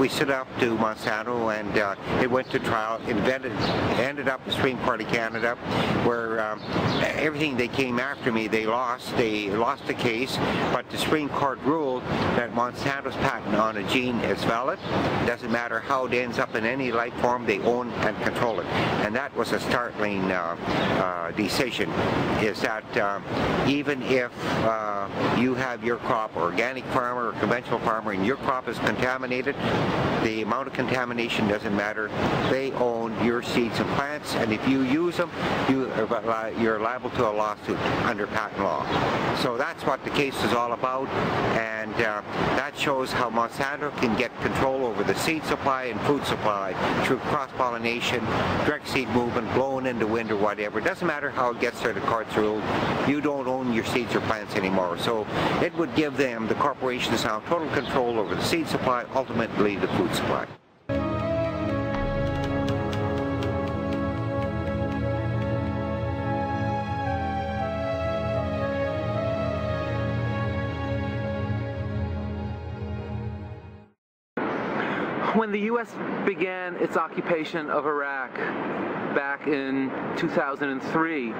we stood up to Monsanto, and it went to trial. It ended up the Supreme Court of Canada, where everything they came after me, they lost. They lost the case, but the Supreme Court ruled that Monsanto's patent on a gene is valid. It doesn't matter how it ends up in any life form, they own and control it. And that was a startling decision, is that even if you have your crop, organic farmer or conventional farmer, and your crop is contaminated, the amount of contamination doesn't matter. They own your seeds and plants, and if you use them, you're liable to a lawsuit under patent law. So that's what the case is all about, and that shows how Monsanto can get control over the seed supply and food supply through cross-pollination, direct seed movement, blowing in the wind or whatever. It doesn't matter how it gets there, the court's ruled. You don't own your seeds or plants anymore. So it would give them, the corporations now, total control over the seed supply, ultimately the food supply. When the U.S. began its occupation of Iraq back in 2003,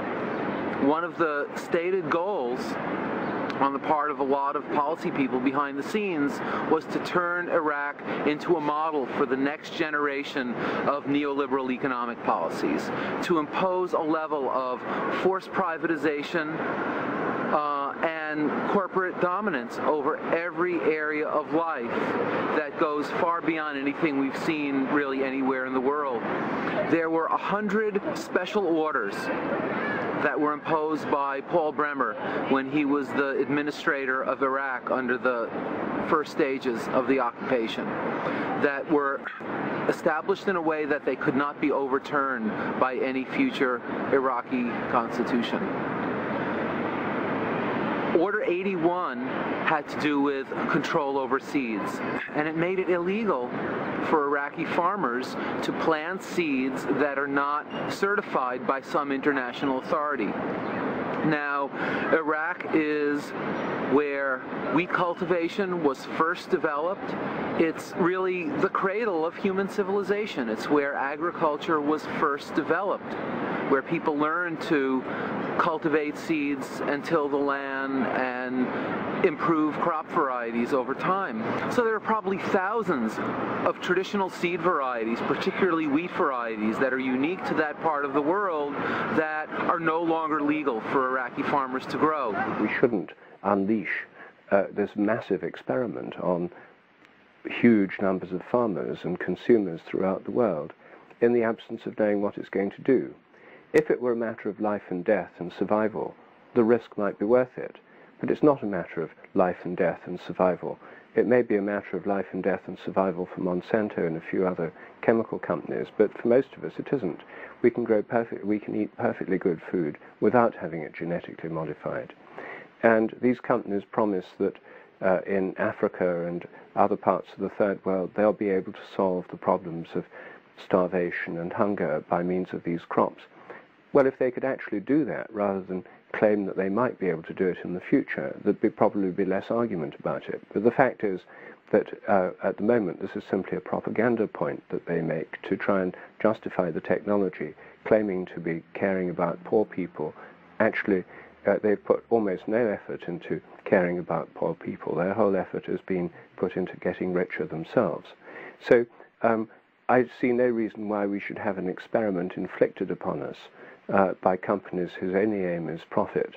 one of the stated goals on the part of a lot of policy people behind the scenes was to turn Iraq into a model for the next generation of neoliberal economic policies, to impose a level of forced privatization and corporate dominance over every area of life that goes far beyond anything we've seen really anywhere in the world. There were 100 special orders that were imposed by Paul Bremer when he was the administrator of Iraq under the first stages of the occupation, that were established in a way that they could not be overturned by any future Iraqi constitution. Order 81 had to do with control over seeds, and it made it illegal for Iraqi farmers to plant seeds that are not certified by some international authority. Now, Iraq is where wheat cultivation was first developed. It's really the cradle of human civilization. It's where agriculture was first developed, where people learned to cultivate seeds and till the land and improve crop varieties over time. So there are probably thousands of traditional seed varieties, particularly wheat varieties, that are unique to that part of the world that are no longer legal for Iraqi farmers to grow. We shouldn't unleash this massive experiment on huge numbers of farmers and consumers throughout the world in the absence of knowing what it's going to do. If it were a matter of life and death and survival, the risk might be worth it. But it's not a matter of life and death and survival. It may be a matter of life and death and survival for Monsanto and a few other chemical companies, but for most of us it isn't. We can eat perfectly good food without having it genetically modified. And these companies promise that in Africa and other parts of the third world they'll be able to solve the problems of starvation and hunger by means of these crops. Well, if they could actually do that, rather than claim that they might be able to do it in the future, there'd probably be less argument about it. But the fact is that at the moment this is simply a propaganda point that they make to try and justify the technology, claiming to be caring about poor people. Actually, they've put almost no effort into caring about poor people. Their whole effort has been put into getting richer themselves. So I see no reason why we should have an experiment inflicted upon us by companies whose only aim is profit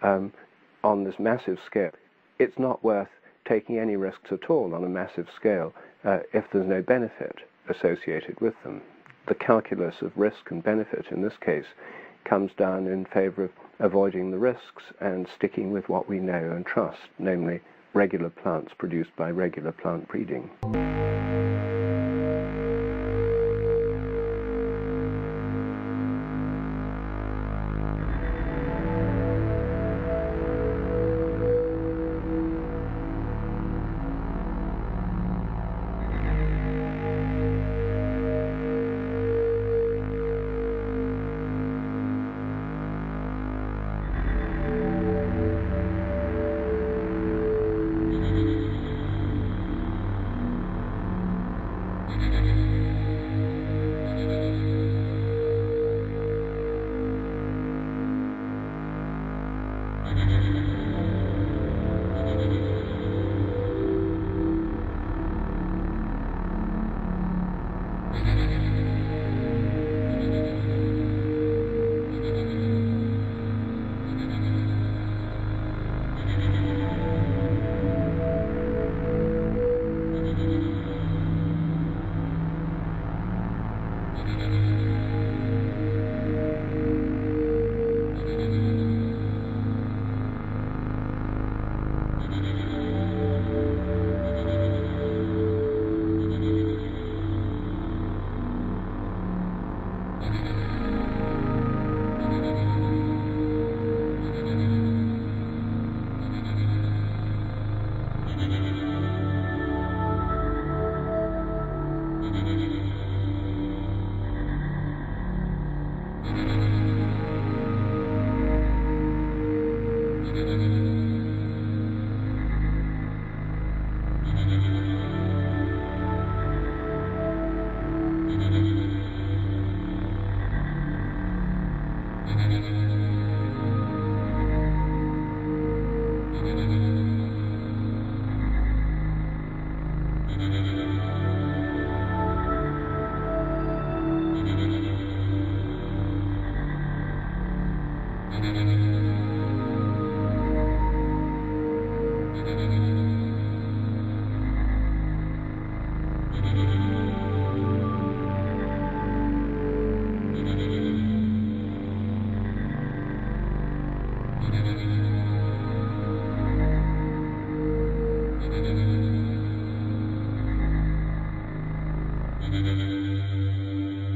on this massive scale. It's not worth taking any risks at all on a massive scale if there's no benefit associated with them. The calculus of risk and benefit in this case comes down in favor of avoiding the risks and sticking with what we know and trust, namely regular plants produced by regular plant breeding.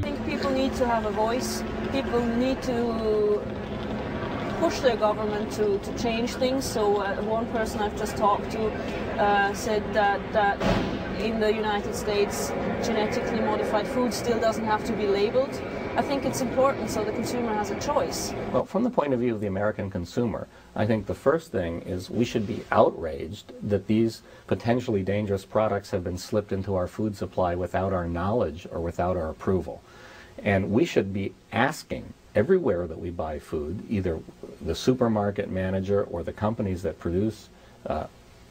I think people need to have a voice. People need to push their government to change things. So one person I've just talked to said that in the United States, genetically modified food still doesn't have to be labeled. I think it's important so the consumer has a choice. Well, from the point of view of the American consumer, I think the first thing is we should be outraged that these potentially dangerous products have been slipped into our food supply without our knowledge or without our approval. And we should be asking everywhere that we buy food, either the supermarket manager or the companies that produce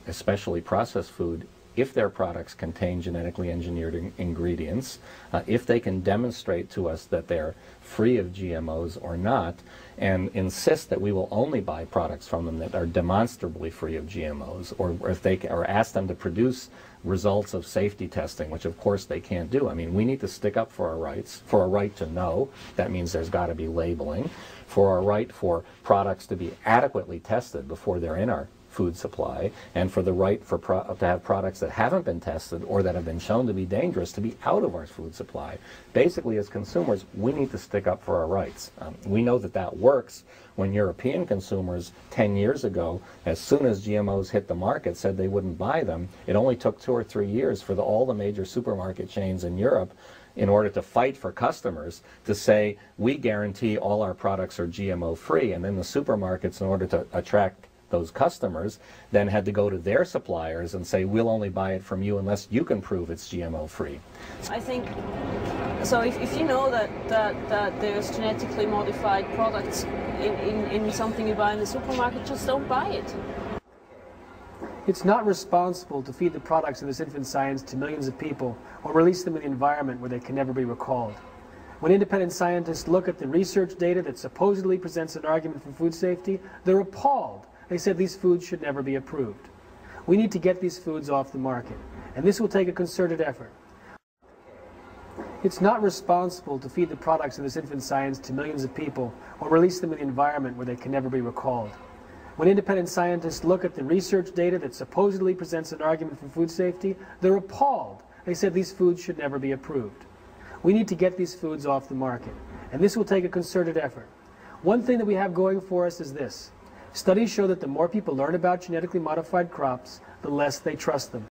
especially processed food, if their products contain genetically engineered ingredients, if they can demonstrate to us that they're free of GMOs or not, and insist that we will only buy products from them that are demonstrably free of GMOs, or if they or ask them to produce results of safety testing, which of course they can't do. I mean, we need to stick up for our rights, for a right to know. That means there's got to be labeling, for our right for products to be adequately tested before they're in our food supply, and for the right for to have products that haven't been tested or that have been shown to be dangerous to be out of our food supply. Basically, as consumers, we need to stick up for our rights. We know that that works when European consumers 10 years ago, as soon as GMOs hit the market, said they wouldn't buy them. It only took 2 or 3 years for all the major supermarket chains in Europe, in order to fight for customers, to say, we guarantee all our products are GMO free, and then the supermarkets, in order to attract those customers, then had to go to their suppliers and say, we'll only buy it from you unless you can prove it's GMO free. I think, so if you know that there's genetically modified products in something you buy in the supermarket, just don't buy it. It's not responsible to feed the products of this infant science to millions of people or release them in the environment where they can never be recalled. When independent scientists look at the research data that supposedly presents an argument for food safety, they're appalled. They said these foods should never be approved. We need to get these foods off the market, and this will take a concerted effort. It's not responsible to feed the products of this infant science to millions of people or release them in the environment where they can never be recalled. When independent scientists look at the research data that supposedly presents an argument for food safety, they're appalled. They said these foods should never be approved. We need to get these foods off the market, and this will take a concerted effort. One thing that we have going for us is this. Studies show that the more people learn about genetically modified crops, the less they trust them.